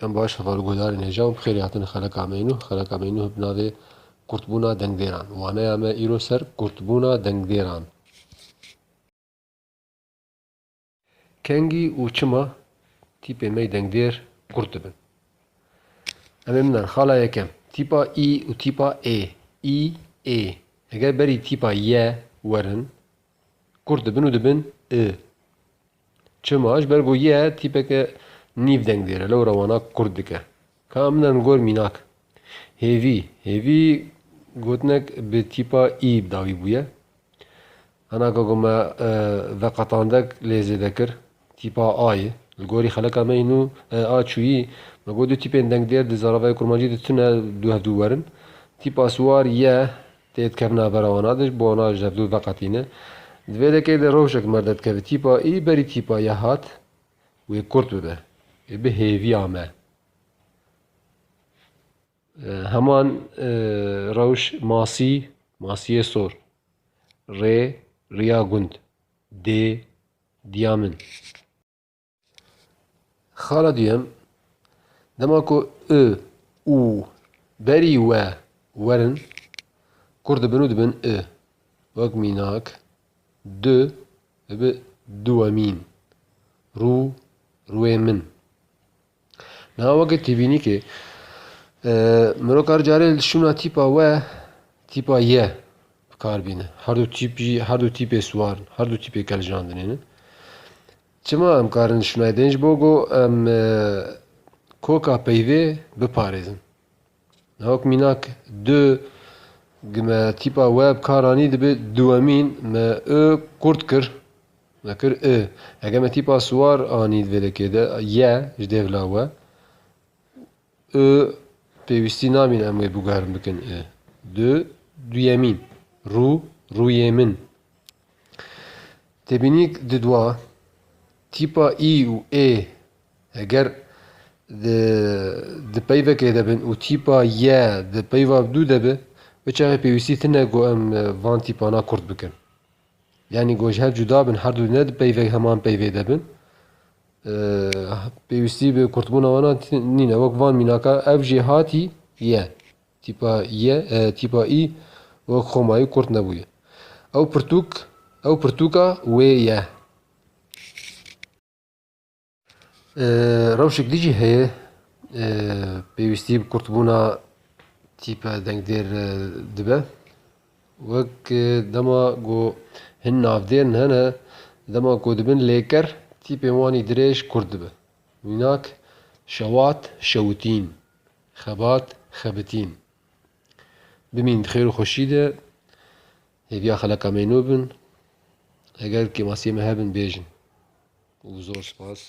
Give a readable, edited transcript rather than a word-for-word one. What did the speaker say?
em baş heval guhdarên hêja û bi xêrî hatin xeleka Meynû. Xeleka Meynû bi navê Kurtbûna dengdêran. Waneya me îro ser Kurtbûna dengdêran. Kengî û çima tîpên me dengdêr kurt dibin. Em ê binin xala yekem. Tîpa î û tîpa ê. Î, ê. Eger berî tîpa ye werin, kurt dibin û dibin ı. Çima ji ber ku ye tîpeke nîv dengdêr e. Lewra wana kurt dike. Ka em binin gor mînak. Hêvî. Hêvî gotinek bi tîpa î dawî bûye. Hinaka ku me veqetandek lê zêde kir, tîpa ayê. Li gorî xeleka Meynû a çûyî me got du tîpên dengdêr di zaravayê kurmancî de tune du hevdû werin. Tîpa siwar ye tê dikevina bera wana de ji bo wana ji hevdû veqetîne. Di vê dekê de rewşek merde dikeve. Tîpa î berî tîpa ye hat wê kurt bibe. Bi hêviya me. Heman rewş masî, masiyê sor. Rê, rêya gund. Dê, diya min. Xala duyem, dema ku ı, û berî we werin, kurt dibin û dibin ı. Wek mînak, du dibe duwemîn. Rû, rûyê min. Niha wekî tîbînî ki mirov kar carê li şûna tîpa we, tîpa ye bikarbîne. Her du tîpê siwar in. Her du tîpê keljantinê ne. Çima em karin şûnayê din? Ji bo ku em koka peyvê biparêzin. Wek mînak du me tîpa we bikar anî dibe duwemîn, me ı kurt kir, me kir ı. Eger me tîpa siwar anî di vê dekê de ye ji dêvla we, ı pêwîstî nabîne em wê biguherin bikin ı. Du, duyemîn. Rû, rûyê min. Têbînî di dwa, tîpa î û ê eger di peyvekê de bin û tîpa ye di peyva dû de bi, biçare pêwîstî tune ku em van tîpana kurt bikin. Yani ku ji hev cuda bin, her du ne di peyvek heman peyvê de bin, pêwîstî bi kurtbûna wan nîne. Wek van mînaka ev jî hatî ye. Tîpa ye, tîpa î wek xomayî kurt nebûye. Ew pirtûka wê ye. Rewşek dî jî heye pêwîstî bi kurtbûna tîpe dengdêr dibe. Wek dema ku hin navdêrn hene, dema ku dibin lêker, tîpên wanî dirêj kurt dibe. Mînak şewat, şewitîn. Xebat, xebitîn. Bimînin di xêr û xweşî de. Hêviya xeleka Meynû bin. Eger kêmasiyê me hebin bêjin. û zor spas.